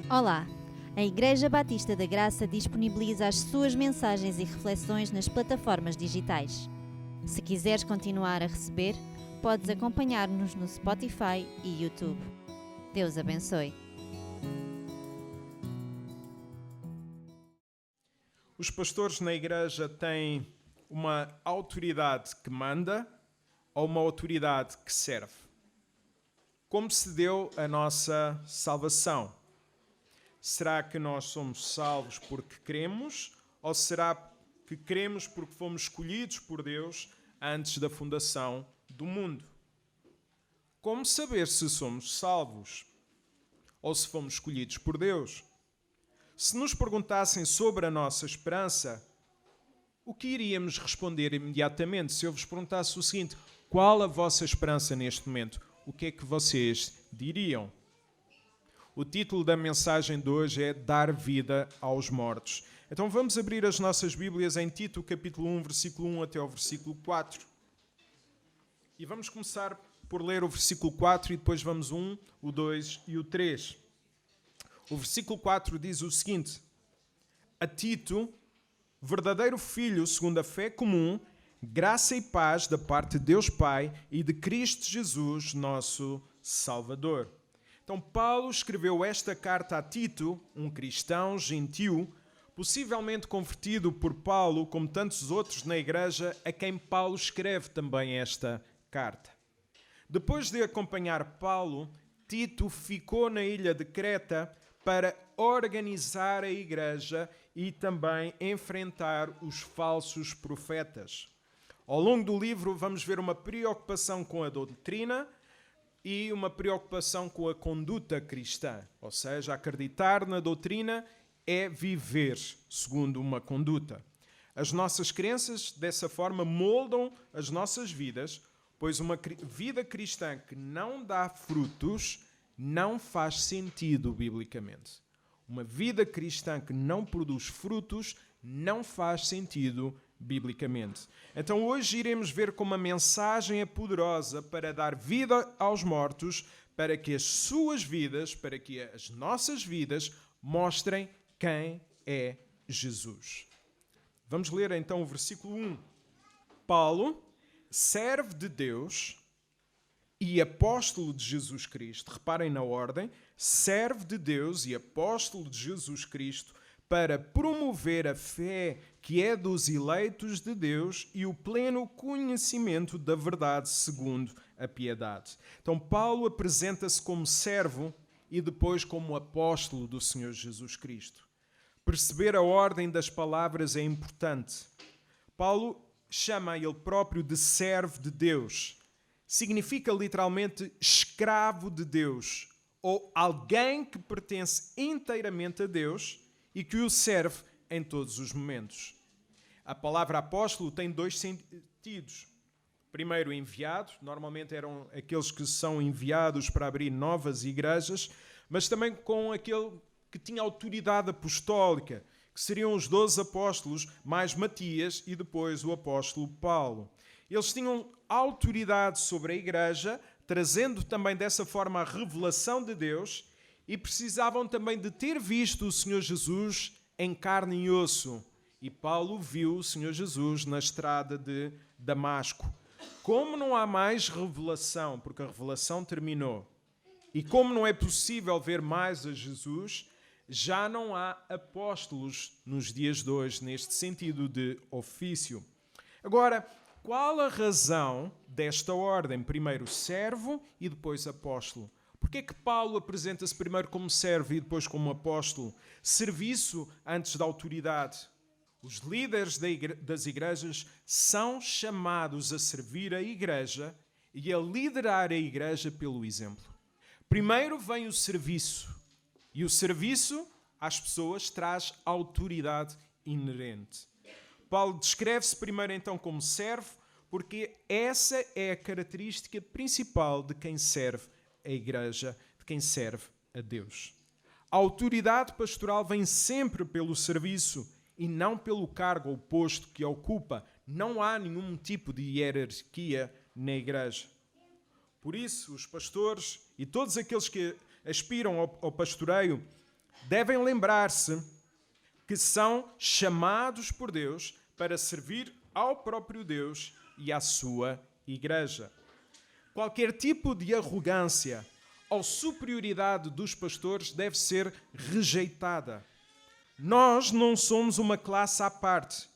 Olá! A Igreja Batista da Graça disponibiliza as suas mensagens e reflexões nas plataformas digitais. Se quiseres continuar a receber, podes acompanhar-nos no Spotify e YouTube. Deus abençoe. Os pastores na igreja têm uma autoridade que manda ou uma autoridade que serve? Como se deu a nossa salvação? Será que nós somos salvos porque cremos ou será que cremos porque fomos escolhidos por Deus antes da fundação do mundo? Como saber se somos salvos ou se fomos escolhidos por Deus? Se nos perguntassem sobre a nossa esperança, o que iríamos responder imediatamente? Se eu vos perguntasse o seguinte: qual a vossa esperança neste momento? O que é que vocês diriam? O título da mensagem de hoje é Dar Vida aos Mortos. Então vamos abrir as nossas Bíblias em Tito, capítulo 1, versículo 1 até ao versículo 4. E vamos começar por ler o versículo 4 e depois vamos o 1, o 2 e o 3. O versículo 4 diz o seguinte: A Tito, verdadeiro filho segundo a fé comum, graça e paz da parte de Deus Pai e de Cristo Jesus, nosso Salvador. Então Paulo escreveu esta carta a Tito, um cristão gentil, possivelmente convertido por Paulo, como tantos outros na igreja, a quem Paulo escreve também esta carta. Depois de acompanhar Paulo, Tito ficou na ilha de Creta para organizar a igreja e também enfrentar os falsos profetas. Ao longo do livro vamos ver uma preocupação com a doutrina e uma preocupação com a conduta cristã. Ou seja, acreditar na doutrina é viver segundo uma conduta. As nossas crenças, dessa forma, moldam as nossas vidas, pois uma vida cristã que não dá frutos não faz sentido biblicamente. Uma vida cristã que não produz frutos não faz sentido biblicamente. Então hoje iremos ver como a mensagem é poderosa para dar vida aos mortos, para que as suas vidas, para que as nossas vidas mostrem quem é Jesus. Vamos ler então o versículo 1. Paulo, servo de Deus e apóstolo de Jesus Cristo, reparem na ordem, servo de Deus e apóstolo de Jesus Cristo, para promover a fé que é dos eleitos de Deus e o pleno conhecimento da verdade segundo a piedade. Então Paulo apresenta-se como servo e depois como apóstolo do Senhor Jesus Cristo. Perceber a ordem das palavras é importante. Paulo chama ele próprio de servo de Deus. Significa literalmente escravo de Deus, ou alguém que pertence inteiramente a Deus e que o serve em todos os momentos. A palavra apóstolo tem dois sentidos. Primeiro, enviado, normalmente eram aqueles que são enviados para abrir novas igrejas, mas também com aquele que tinha autoridade apostólica, que seriam os 12 apóstolos, mais Matias e depois o apóstolo Paulo. Eles tinham autoridade sobre a igreja, trazendo também dessa forma a revelação de Deus, e precisavam também de ter visto o Senhor Jesus em carne e osso. E Paulo viu o Senhor Jesus na estrada de Damasco. Como não há mais revelação, porque a revelação terminou, e como não é possível ver mais a Jesus, já não há apóstolos nos dias de hoje, neste sentido de ofício. Agora, qual a razão desta ordem? Primeiro servo e depois apóstolo. Porquê é que Paulo apresenta-se primeiro como servo e depois como apóstolo? Serviço antes da autoridade. Os líderes das igrejas são chamados a servir a igreja e a liderar a igreja pelo exemplo. Primeiro vem o serviço. E o serviço às pessoas traz autoridade inerente. Paulo descreve-se primeiro então como servo, porque essa é a característica principal de quem serve a igreja, de quem serve a Deus. A autoridade pastoral vem sempre pelo serviço e não pelo cargo ou posto que ocupa. Não há nenhum tipo de hierarquia na igreja. Por isso, os pastores e todos aqueles que aspiram ao pastoreio devem lembrar-se que são chamados por Deus para servir ao próprio Deus e à sua igreja. Qualquer tipo de arrogância ou superioridade dos pastores deve ser rejeitada. Nós não somos uma classe à parte,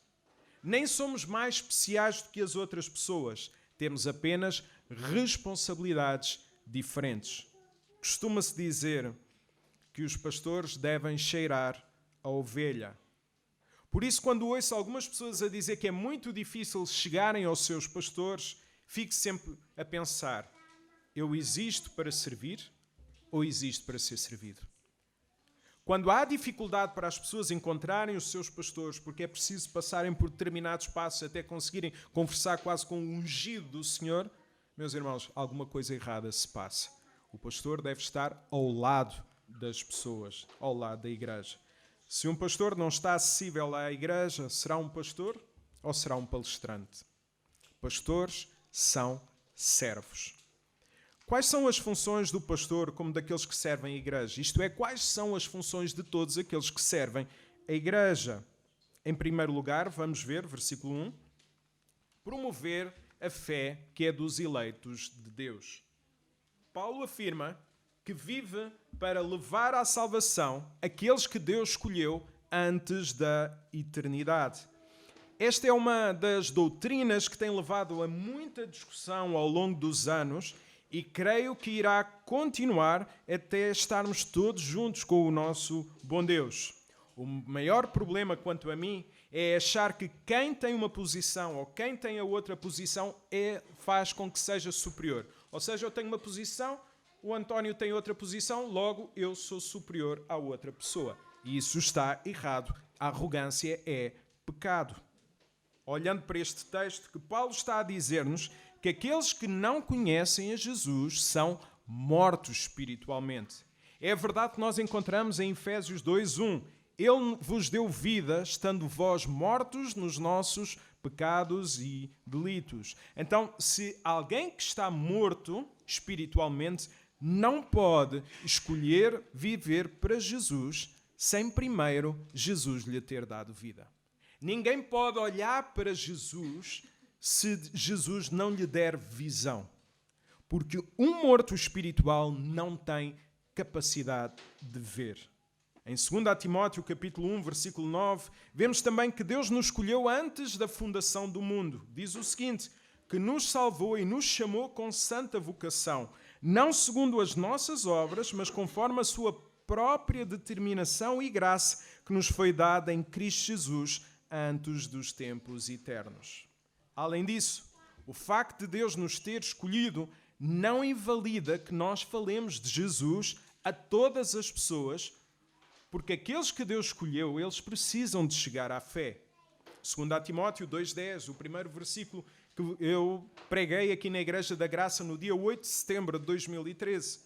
nem somos mais especiais do que as outras pessoas. Temos apenas responsabilidades diferentes. Costuma-se dizer que os pastores devem cheirar a ovelha. Por isso, quando ouço algumas pessoas a dizer que é muito difícil chegarem aos seus pastores, fico sempre a pensar: eu existo para servir ou existo para ser servido? Quando há dificuldade para as pessoas encontrarem os seus pastores, porque é preciso passarem por determinados passos até conseguirem conversar quase com o ungido do Senhor, meus irmãos, alguma coisa errada se passa. O pastor deve estar ao lado das pessoas, ao lado da igreja. Se um pastor não está acessível à igreja, será um pastor ou será um palestrante? Pastores são servos. Quais são as funções do pastor como daqueles que servem a igreja? Isto é, quais são as funções de todos aqueles que servem a igreja? Em primeiro lugar, vamos ver, versículo 1, promover a fé que é dos eleitos de Deus. Paulo afirma que vive para levar à salvação aqueles que Deus escolheu antes da eternidade. Esta é uma das doutrinas que tem levado a muita discussão ao longo dos anos e creio que irá continuar até estarmos todos juntos com o nosso bom Deus. O maior problema, quanto a mim, é achar que quem tem uma posição ou quem tem a outra posição faz com que seja superior. Ou seja, eu tenho uma posição, o António tem outra posição, logo eu sou superior à outra pessoa. E isso está errado. A arrogância é pecado. Olhando para este texto, que Paulo está a dizer-nos que aqueles que não conhecem a Jesus são mortos espiritualmente. É a verdade que nós encontramos em Efésios 2:1. Ele vos deu vida, estando vós mortos nos nossos pecados e delitos. Então, se alguém que está morto espiritualmente não pode escolher viver para Jesus sem primeiro Jesus lhe ter dado vida. Ninguém pode olhar para Jesus se Jesus não lhe der visão. Porque um morto espiritual não tem capacidade de ver. Em 2 Timóteo, capítulo 1, versículo 9, vemos também que Deus nos escolheu antes da fundação do mundo. Diz o seguinte, que nos salvou e nos chamou com santa vocação, não segundo as nossas obras, mas conforme a sua própria determinação e graça que nos foi dada em Cristo Jesus antes dos tempos eternos. Além disso, o facto de Deus nos ter escolhido não invalida que nós falemos de Jesus a todas as pessoas, porque aqueles que Deus escolheu, eles precisam de chegar à fé. 2 Timóteo 2:10, o primeiro versículo que eu preguei aqui na Igreja da Graça no dia 8 de setembro de 2013.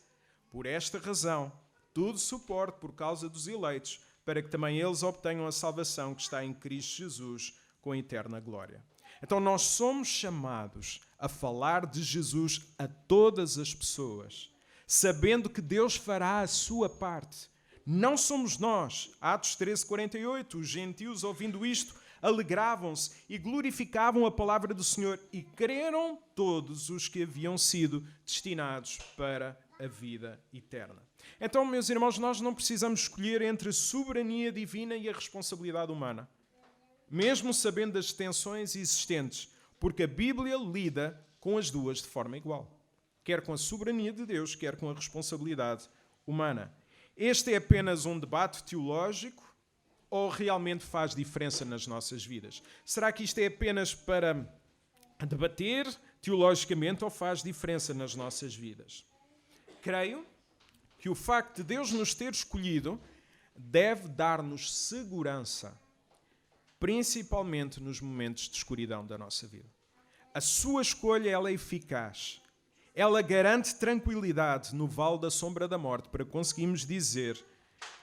Por esta razão, tudo suporto por causa dos eleitos, para que também eles obtenham a salvação que está em Cristo Jesus com a eterna glória. Então nós somos chamados a falar de Jesus a todas as pessoas, sabendo que Deus fará a sua parte. Não somos nós. Atos 13:48, os gentios, ouvindo isto, alegravam-se e glorificavam a palavra do Senhor e creram todos os que haviam sido destinados para a vida eterna. Então, meus irmãos, nós não precisamos escolher entre a soberania divina e a responsabilidade humana, mesmo sabendo das tensões existentes, porque a Bíblia lida com as duas de forma igual, quer com a soberania de Deus, quer com a responsabilidade humana. Este é apenas um debate teológico ou realmente faz diferença nas nossas vidas? Será que isto é apenas para debater teologicamente ou faz diferença nas nossas vidas? Creio que o facto de Deus nos ter escolhido deve dar-nos segurança, principalmente nos momentos de escuridão da nossa vida. A sua escolha ela é eficaz. Ela garante tranquilidade no vale da sombra da morte para conseguirmos dizer,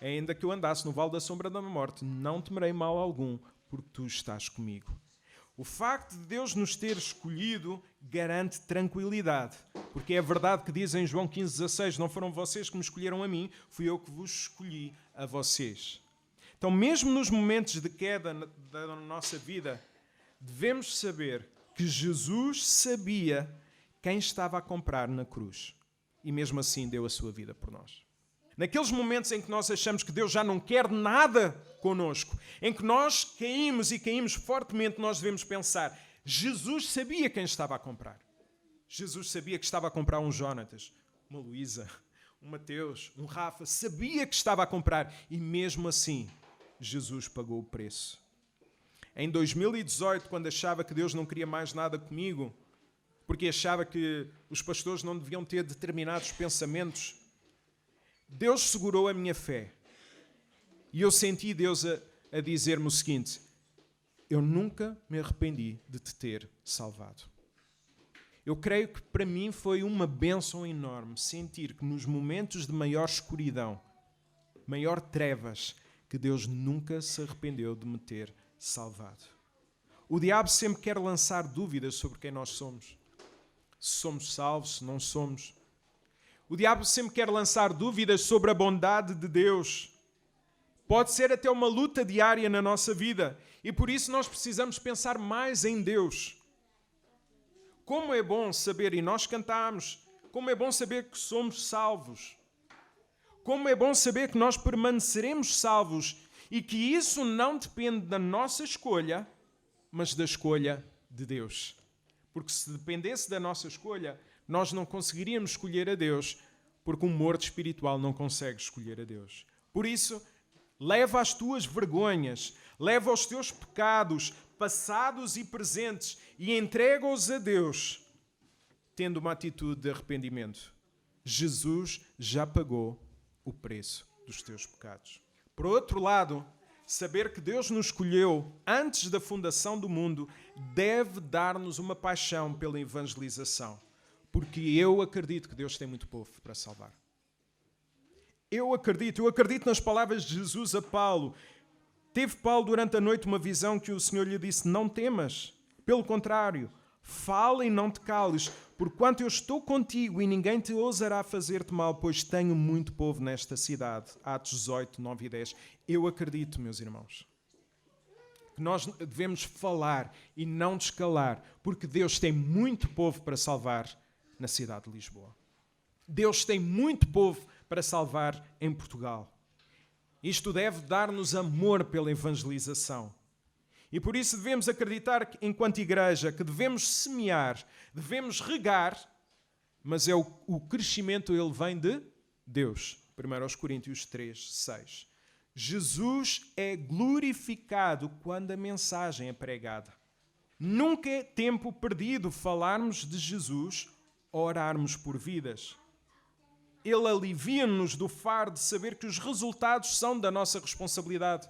ainda que eu andasse no vale da sombra da morte, não temerei mal algum, porque tu estás comigo. O facto de Deus nos ter escolhido garante tranquilidade, porque é verdade que diz em João 15:16, não foram vocês que me escolheram a mim, fui eu que vos escolhi a vocês. Então, mesmo nos momentos de queda da nossa vida, devemos saber que Jesus sabia quem estava a comprar na cruz. E mesmo assim deu a sua vida por nós. Naqueles momentos em que nós achamos que Deus já não quer nada connosco, em que nós caímos e caímos fortemente, nós devemos pensar, Jesus sabia quem estava a comprar. Jesus sabia que estava a comprar um Jonatas, uma Luísa, um Mateus, um Rafa, sabia que estava a comprar e mesmo assim Jesus pagou o preço. Em 2018, quando achava que Deus não queria mais nada comigo, porque achava que os pastores não deviam ter determinados pensamentos, Deus segurou a minha fé. E eu senti Deus a dizer-me o seguinte: eu nunca me arrependi de te ter salvado. Eu creio que para mim foi uma bênção enorme sentir que nos momentos de maior escuridão, maior trevas, que Deus nunca se arrependeu de me ter salvado. O diabo sempre quer lançar dúvidas sobre quem nós somos. Se somos salvos, se não somos. O diabo sempre quer lançar dúvidas sobre a bondade de Deus. Pode ser até uma luta diária na nossa vida. E por isso nós precisamos pensar mais em Deus. Como é bom saber, e nós cantamos, como é bom saber que somos salvos. Como é bom saber que nós permaneceremos salvos e que isso não depende da nossa escolha, mas da escolha de Deus. Porque se dependesse da nossa escolha, nós não conseguiríamos escolher a Deus, porque um morto espiritual não consegue escolher a Deus. Por isso, leva as tuas vergonhas, leva os teus pecados, passados e presentes, e entrega-os a Deus, tendo uma atitude de arrependimento. Jesus já pagou o preço dos teus pecados. Por outro lado, saber que Deus nos escolheu antes da fundação do mundo deve dar-nos uma paixão pela evangelização. Porque eu acredito que Deus tem muito povo para salvar. Eu acredito nas palavras de Jesus a Paulo. Teve Paulo durante a noite uma visão que o Senhor lhe disse: não temas, pelo contrário, fala e não te cales, porquanto eu estou contigo e ninguém te ousará fazer-te mal, pois tenho muito povo nesta cidade. Atos 18, 9 e 10. Eu acredito, meus irmãos, que nós devemos falar e não descalar, porque Deus tem muito povo para salvar na cidade de Lisboa. Deus tem muito povo para salvar em Portugal. Isto deve dar-nos amor pela evangelização. E por isso devemos acreditar, enquanto igreja, que devemos semear, devemos regar, mas o crescimento ele vem de Deus. 1 Coríntios 3, 6. Jesus é glorificado quando a mensagem é pregada. Nunca é tempo perdido falarmos de Jesus, orarmos por vidas. Ele alivia-nos do fardo de saber que os resultados são da nossa responsabilidade.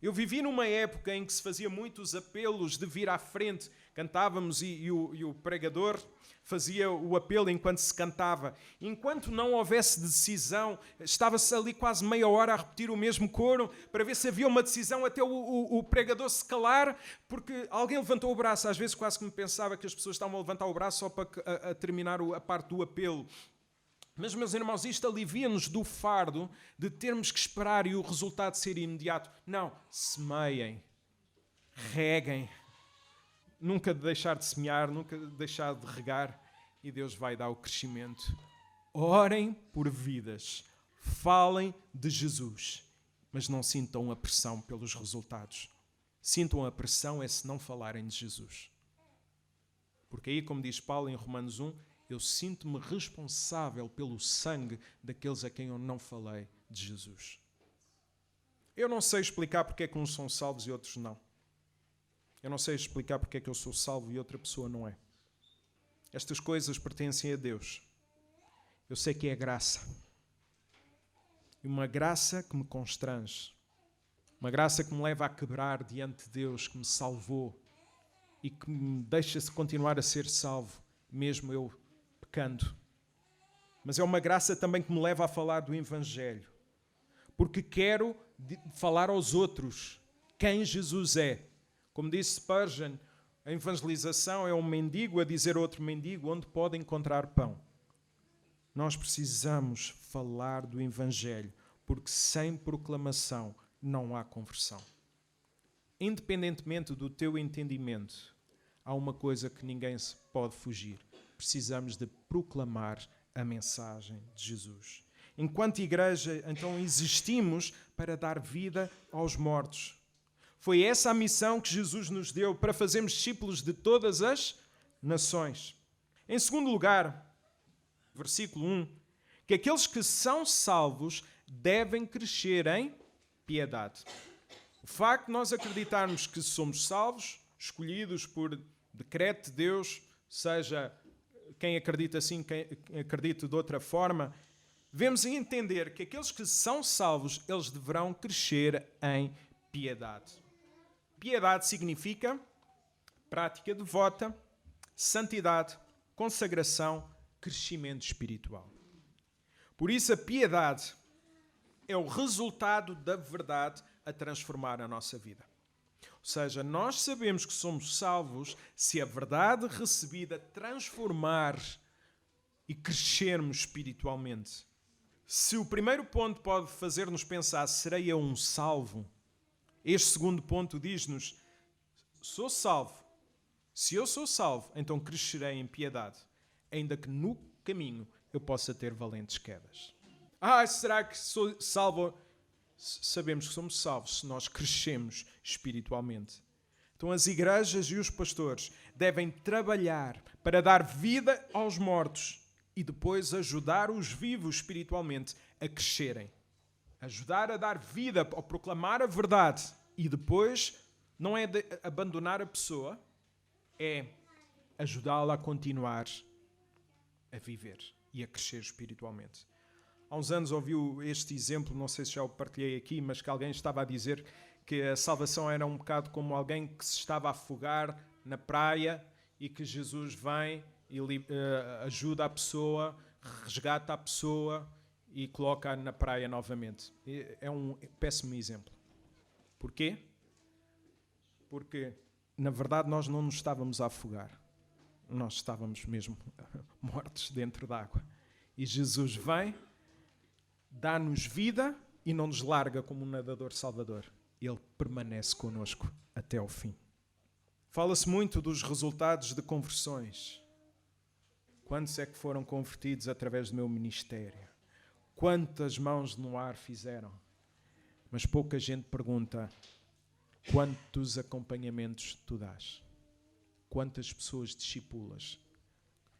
Eu vivi numa época em que se fazia muitos apelos de vir à frente. Cantávamos e o pregador fazia o apelo enquanto se cantava. Enquanto não houvesse decisão, estava-se ali quase meia hora a repetir o mesmo coro para ver se havia uma decisão até o pregador se calar, porque alguém levantou o braço. Às vezes quase que me pensava que as pessoas estavam a levantar o braço só para terminar a parte do apelo. Mas, meus irmãos, isto alivia-nos do fardo de termos que esperar e o resultado ser imediato. Não, semeiem, reguem, nunca deixar de semear, nunca deixar de regar e Deus vai dar o crescimento. Orem por vidas, falem de Jesus, mas não sintam a pressão pelos resultados. Sintam a pressão é se não falarem de Jesus. Porque aí, como diz Paulo em Romanos 1, eu sinto-me responsável pelo sangue daqueles a quem eu não falei de Jesus. Eu não sei explicar porque é que uns são salvos e outros não. Eu não sei explicar porque é que eu sou salvo e outra pessoa não é. Estas coisas pertencem a Deus. Eu sei que é graça. E uma graça que me constrange. Uma graça que me leva a quebrar diante de Deus, que me salvou e que me deixa continuar a ser salvo, mesmo eu pecando. Mas é uma graça também que me leva a falar do Evangelho. Porque quero falar aos outros quem Jesus é. Como disse Spurgeon, a evangelização é um mendigo a dizer a outro mendigo onde pode encontrar pão. Nós precisamos falar do Evangelho. porque sem proclamação não há conversão. Independentemente do teu entendimento, há uma coisa que ninguém se pode fugir. Precisamos de proclamar a mensagem de Jesus. Enquanto igreja, então, existimos para dar vida aos mortos. Foi essa a missão que Jesus nos deu para fazermos discípulos de todas as nações. Em segundo lugar, versículo 1, que aqueles que são salvos devem crescer em piedade. O facto de nós acreditarmos que somos salvos, escolhidos por decreto de Deus, seja quem acredita assim, quem acredita de outra forma, devemos entender que aqueles que são salvos, eles deverão crescer em piedade. Piedade significa prática devota, santidade, consagração, crescimento espiritual. Por isso, a piedade é o resultado da verdade a transformar a nossa vida. Ou seja, nós sabemos que somos salvos se a verdade recebida transformar e crescermos espiritualmente. Se o primeiro ponto pode fazer-nos pensar, serei eu um salvo? Este segundo ponto diz-nos, sou salvo. Se eu sou salvo, então crescerei em piedade, ainda que no caminho eu possa ter valentes quedas. Será que sou salvo? Sabemos que somos salvos se nós crescemos espiritualmente. Então as igrejas e os pastores devem trabalhar para dar vida aos mortos e depois ajudar os vivos espiritualmente a crescerem. Ajudar a dar vida, a proclamar a verdade e depois não é de abandonar a pessoa, é ajudá-la a continuar a viver e a crescer espiritualmente. Há uns anos ouviu este exemplo, não sei se já o partilhei aqui, mas que alguém estava a dizer que a salvação era um bocado como alguém que se estava a afogar na praia e que Jesus vem e ajuda a pessoa, resgata a pessoa e coloca-a na praia novamente. É um péssimo exemplo. Porquê? Porque, na verdade, nós não nos estávamos a afogar. Nós estávamos mesmo mortos dentro d'água. E Jesus vem, dá-nos vida e não nos larga como um nadador salvador. Ele permanece connosco até ao fim. Fala-se muito dos resultados de conversões. Quantos é que foram convertidos através do meu ministério? Quantas mãos no ar fizeram? Mas pouca gente pergunta, quantos acompanhamentos tu dás? Quantas pessoas discipulas?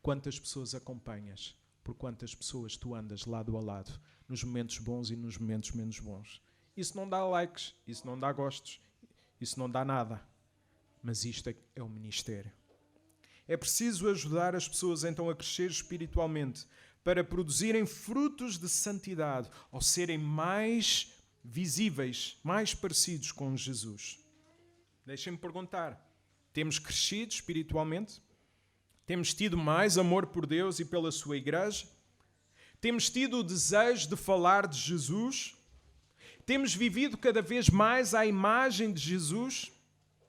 Quantas pessoas acompanhas? Por quantas pessoas tu andas lado a lado, nos momentos bons e nos momentos menos bons? Isso não dá likes, isso não dá gostos, isso não dá nada. Mas isto é o ministério. É preciso ajudar as pessoas então a crescer espiritualmente para produzirem frutos de santidade ou serem mais visíveis, mais parecidos com Jesus. Deixem-me perguntar, temos crescido espiritualmente? Temos tido mais amor por Deus e pela sua igreja? Temos tido o desejo de falar de Jesus? Temos vivido cada vez mais à imagem de Jesus?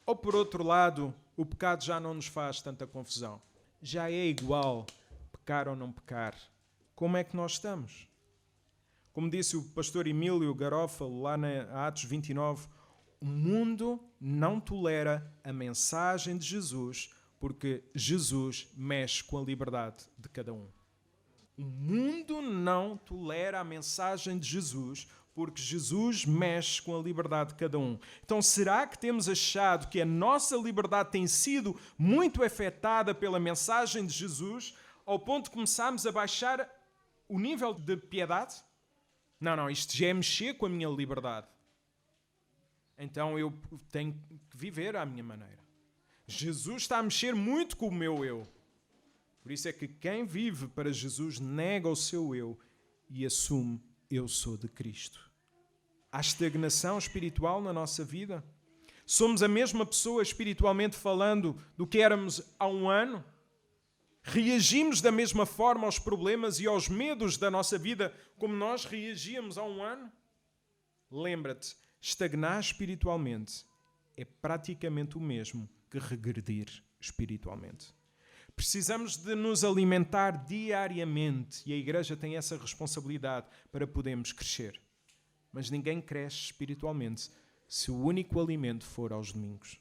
Ou, por outro lado, o pecado já não nos faz tanta confusão? Já é igual pecar ou não pecar? Como é que nós estamos? Como disse o pastor Emílio Garófalo, lá na Atos 29, o mundo não tolera a mensagem de Jesus porque Jesus mexe com a liberdade de cada um. O mundo não tolera a mensagem de Jesus porque Jesus mexe com a liberdade de cada um. Então, será que temos achado que a nossa liberdade tem sido muito afetada pela mensagem de Jesus ao ponto de começarmos a baixar o nível de piedade? Não, isto já é mexer com a minha liberdade. Então eu tenho que viver à minha maneira. Jesus está a mexer muito com o meu eu. Por isso é que quem vive para Jesus nega o seu eu e assume eu sou de Cristo. Há estagnação espiritual na nossa vida? Somos a mesma pessoa espiritualmente falando do que éramos há um ano? Reagimos da mesma forma aos problemas e aos medos da nossa vida como nós reagíamos há um ano? Lembra-te, estagnar espiritualmente é praticamente o mesmo que regredir espiritualmente. Precisamos de nos alimentar diariamente e a igreja tem essa responsabilidade para podermos crescer. Mas ninguém cresce espiritualmente se o único alimento for aos domingos.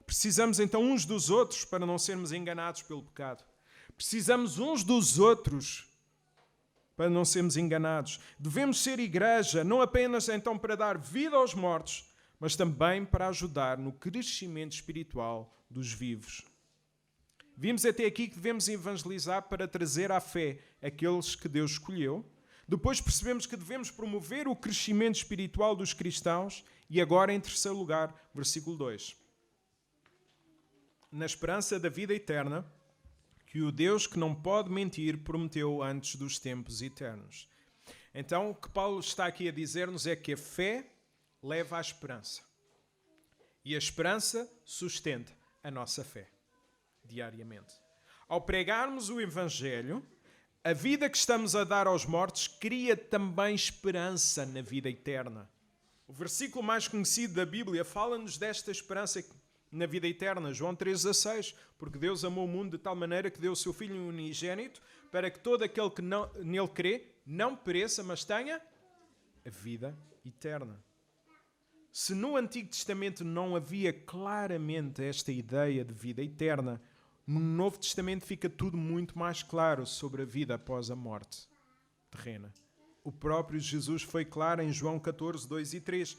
Precisamos então uns dos outros para não sermos enganados pelo pecado. Precisamos uns dos outros para não sermos enganados. Devemos ser igreja, não apenas então para dar vida aos mortos, mas também para ajudar no crescimento espiritual dos vivos. Vimos até aqui que devemos evangelizar para trazer à fé aqueles que Deus escolheu. Depois percebemos que devemos promover o crescimento espiritual dos cristãos. E agora, em terceiro lugar, versículo 2. Na esperança da vida eterna, que o Deus que não pode mentir prometeu antes dos tempos eternos. Então, o que Paulo está aqui a dizer-nos é que a fé leva à esperança. E a esperança sustenta a nossa fé, diariamente. Ao pregarmos o Evangelho, a vida que estamos a dar aos mortos cria também esperança na vida eterna. O versículo mais conhecido da Bíblia fala-nos desta esperança na vida eterna, João 3,16, porque Deus amou o mundo de tal maneira que deu o seu Filho unigênito para que todo aquele que nele crê não pereça, mas tenha a vida eterna. Se no Antigo Testamento não havia claramente esta ideia de vida eterna, no Novo Testamento fica tudo muito mais claro sobre a vida após a morte terrena. O próprio Jesus foi claro em João 14, 2 e 3.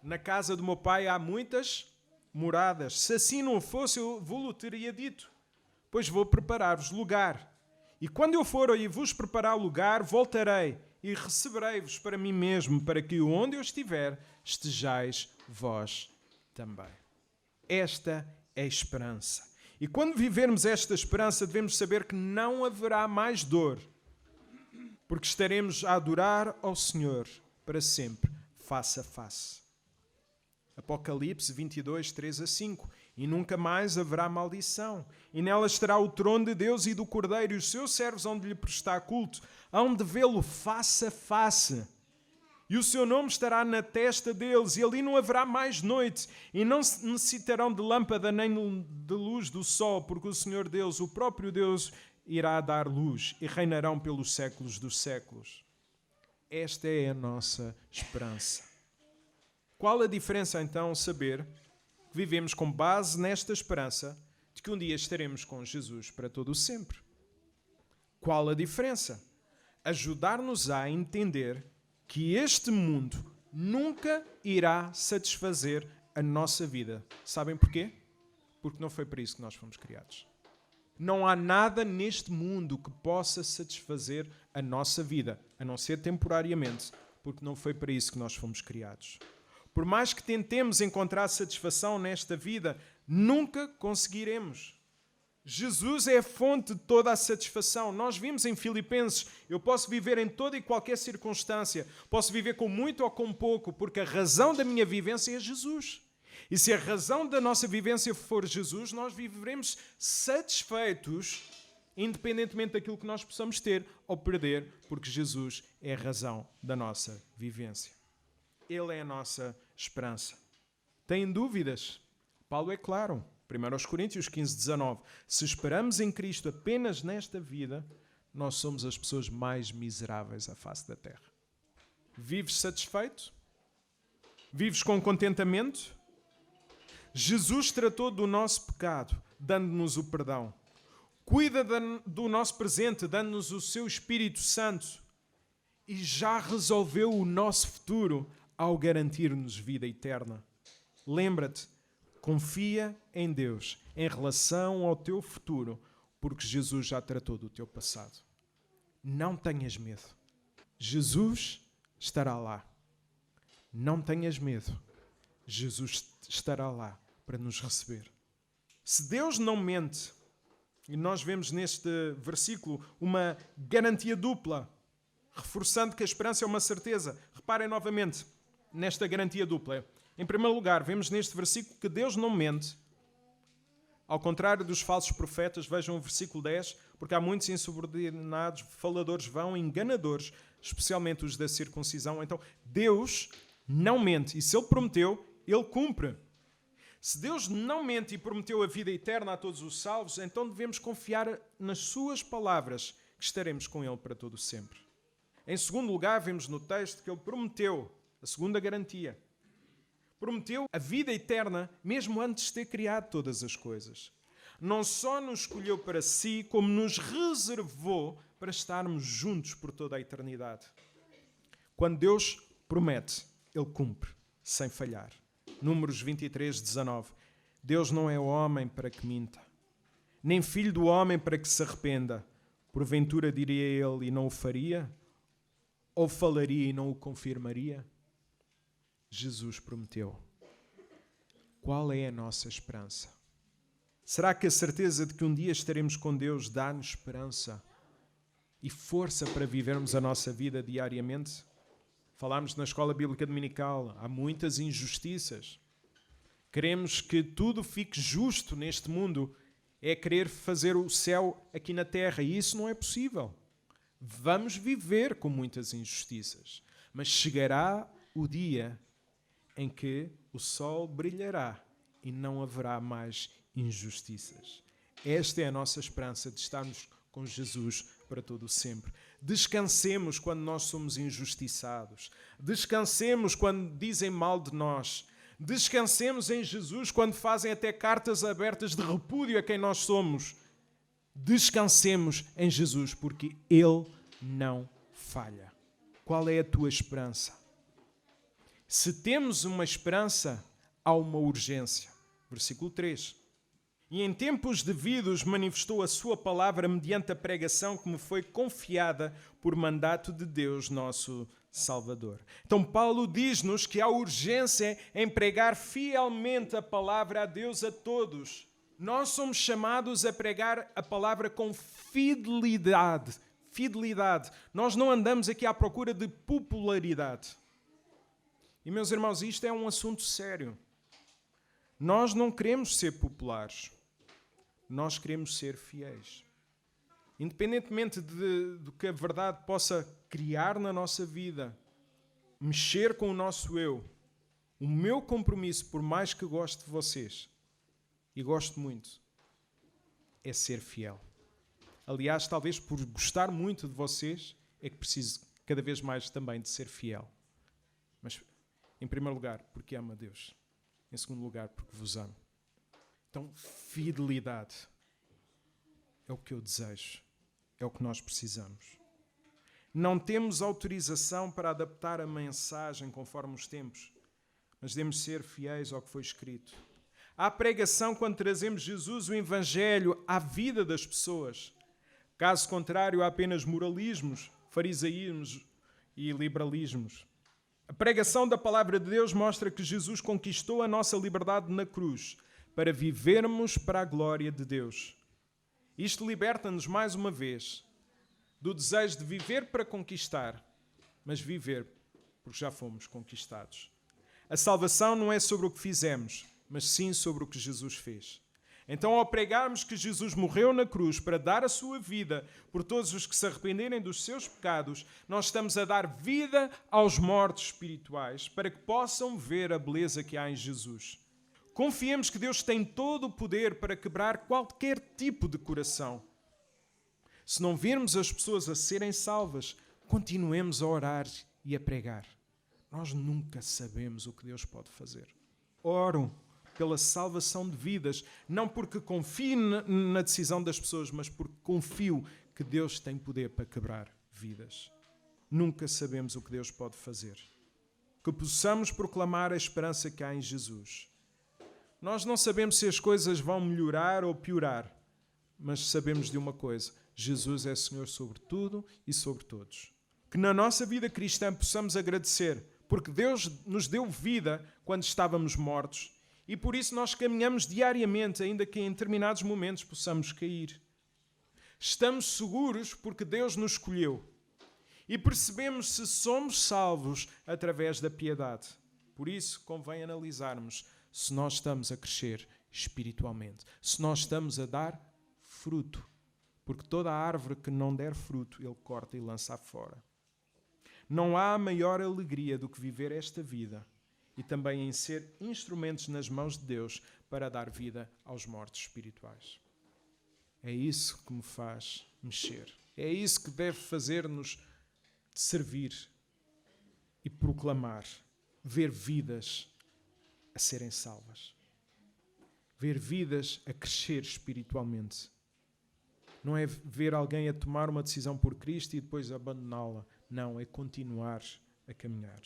Na casa do meu pai há muitas moradas. Se assim não fosse, eu vos teria dito, pois vou preparar-vos lugar. E quando eu for e vos preparar lugar, voltarei e receberei-vos para mim mesmo, para que onde eu estiver, estejais vós também. Esta é a esperança. E quando vivermos esta esperança, devemos saber que não haverá mais dor, porque estaremos a adorar ao Senhor para sempre, face a face. Apocalipse 22, 3 a 5. E nunca mais haverá maldição. E nela estará o trono de Deus e do Cordeiro, e os seus servos hão de lhe prestar culto, hão de vê-lo face a face. E o seu nome estará na testa deles, e ali não haverá mais noite, e não necessitarão de lâmpada nem de luz do sol, porque o Senhor Deus, o próprio Deus, irá dar luz, e reinarão pelos séculos dos séculos. Esta é a nossa esperança. Qual a diferença, então, saber que vivemos com base nesta esperança de que um dia estaremos com Jesus para todo o sempre? Qual a diferença? Ajudar-nos a entender que este mundo nunca irá satisfazer a nossa vida. Sabem porquê? Porque não foi para isso que nós fomos criados. Não há nada neste mundo que possa satisfazer a nossa vida, a não ser temporariamente, porque não foi para isso que nós fomos criados. Por mais que tentemos encontrar satisfação nesta vida, nunca conseguiremos. Jesus é a fonte de toda a satisfação. Nós vimos em Filipenses, eu posso viver em toda e qualquer circunstância, posso viver com muito ou com pouco, porque a razão da minha vivência é Jesus. E se a razão da nossa vivência for Jesus, nós viveremos satisfeitos, independentemente daquilo que nós possamos ter ou perder, porque Jesus é a razão da nossa vivência. Ele é a nossa esperança. Têm dúvidas? Paulo é claro. 1 Coríntios 15, 19. Se esperamos em Cristo apenas nesta vida, nós somos as pessoas mais miseráveis à face da terra. Vives satisfeito? Vives com contentamento? Jesus tratou do nosso pecado, dando-nos o perdão. Cuida do nosso presente, dando-nos o seu Espírito Santo. E já resolveu o nosso futuro ao garantir-nos vida eterna. Lembra-te, confia em Deus em relação ao teu futuro, porque Jesus já tratou do teu passado. Não tenhas medo. Jesus estará lá. Não tenhas medo. Jesus estará lá para nos receber. Se Deus não mente, e nós vemos neste versículo uma garantia dupla, reforçando que a esperança é uma certeza. Reparem novamente nesta garantia dupla. Em primeiro lugar, vemos neste versículo que Deus não mente. Ao contrário dos falsos profetas, vejam o versículo 10, porque há muitos insubordinados, faladores vão, enganadores, especialmente os da circuncisão. Então, Deus não mente. E se Ele prometeu, Ele cumpre. Se Deus não mente e prometeu a vida eterna a todos os salvos, então devemos confiar nas suas palavras, que estaremos com Ele para todo sempre. Em segundo lugar, vemos no texto que ele prometeu a segunda garantia. Prometeu a vida eterna mesmo antes de ter criado todas as coisas. Não só nos escolheu para si, como nos reservou para estarmos juntos por toda a eternidade. Quando Deus promete, Ele cumpre, sem falhar. Números 23, 19. Deus não é homem para que minta, nem filho do homem para que se arrependa. Porventura diria Ele e não o faria? Ou falaria e não o confirmaria? Jesus prometeu. Qual é a nossa esperança? Será que a certeza de que um dia estaremos com Deus dá-nos esperança e força para vivermos a nossa vida diariamente? Falámos na Escola Bíblica Dominical, há muitas injustiças. Queremos que tudo fique justo neste mundo, é querer fazer o céu aqui na terra, e isso não é possível. Vamos viver com muitas injustiças, mas chegará o dia em que o sol brilhará e não haverá mais injustiças. Esta é a nossa esperança de estarmos com Jesus para todo o sempre. Descansemos quando nós somos injustiçados. Descansemos quando dizem mal de nós. Descansemos em Jesus quando fazem até cartas abertas de repúdio a quem nós somos. Descansemos em Jesus porque Ele não falha. Qual é a tua esperança? Se temos uma esperança, há uma urgência. Versículo 3. E em tempos devidos manifestou a sua palavra mediante a pregação que me foi confiada por mandato de Deus, nosso Salvador. Então Paulo diz-nos que há urgência em pregar fielmente a palavra a Deus a todos. Nós somos chamados a pregar a palavra com fidelidade. Fidelidade. Nós não andamos aqui à procura de popularidade. E meus irmãos, isto é um assunto sério. Nós não queremos ser populares. Nós queremos ser fiéis. Independentemente do que a verdade possa criar na nossa vida, mexer com o nosso eu, o meu compromisso, por mais que goste de vocês, e gosto muito, é ser fiel. Aliás, talvez por gostar muito de vocês, é que preciso cada vez mais também de ser fiel. Mas, em primeiro lugar, porque amo a Deus. Em segundo lugar, porque vos amo. Então, fidelidade é o que eu desejo. É o que nós precisamos. Não temos autorização para adaptar a mensagem conforme os tempos, mas devemos ser fiéis ao que foi escrito. Há pregação quando trazemos Jesus, o Evangelho, à vida das pessoas. Caso contrário, há apenas moralismos, farisaísmos e liberalismos. A pregação da palavra de Deus mostra que Jesus conquistou a nossa liberdade na cruz para vivermos para a glória de Deus. Isto liberta-nos mais uma vez do desejo de viver para conquistar, mas viver porque já fomos conquistados. A salvação não é sobre o que fizemos, mas sim sobre o que Jesus fez. Então, ao pregarmos que Jesus morreu na cruz para dar a sua vida por todos os que se arrependerem dos seus pecados, nós estamos a dar vida aos mortos espirituais para que possam ver a beleza que há em Jesus. Confiemos que Deus tem todo o poder para quebrar qualquer tipo de coração. Se não virmos as pessoas a serem salvas, continuemos a orar e a pregar. Nós nunca sabemos o que Deus pode fazer. Oro pela salvação de vidas, não porque confio na decisão das pessoas, mas porque confio que Deus tem poder para quebrar vidas. Nunca sabemos o que Deus pode fazer. Que possamos proclamar a esperança que há em Jesus. Nós não sabemos se as coisas vão melhorar ou piorar, mas sabemos de uma coisa: Jesus é Senhor sobre tudo e sobre todos. Que na nossa vida cristã possamos agradecer, porque Deus nos deu vida quando estávamos mortos e por isso nós caminhamos diariamente, ainda que em determinados momentos possamos cair. Estamos seguros porque Deus nos escolheu e percebemos se somos salvos através da piedade. Por isso convém analisarmos se nós estamos a crescer espiritualmente, se nós estamos a dar fruto, porque toda a árvore que não der fruto, Ele corta e lança fora. Não há maior alegria do que viver esta vida e também em ser instrumentos nas mãos de Deus para dar vida aos mortos espirituais. É isso que me faz mexer. É isso que deve fazer-nos de servir e proclamar, ver vidas a serem salvas, ver vidas a crescer espiritualmente. Não é ver alguém a tomar uma decisão por Cristo e depois abandoná-la. Não, é continuar a caminhar.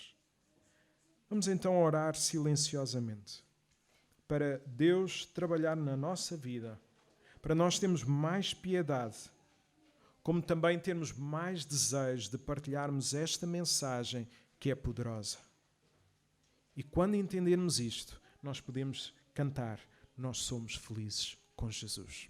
Vamos então orar silenciosamente para Deus trabalhar na nossa vida, para nós termos mais piedade, como também termos mais desejo de partilharmos esta mensagem que é poderosa. E quando entendermos isto, nós podemos cantar: nós somos felizes com Jesus.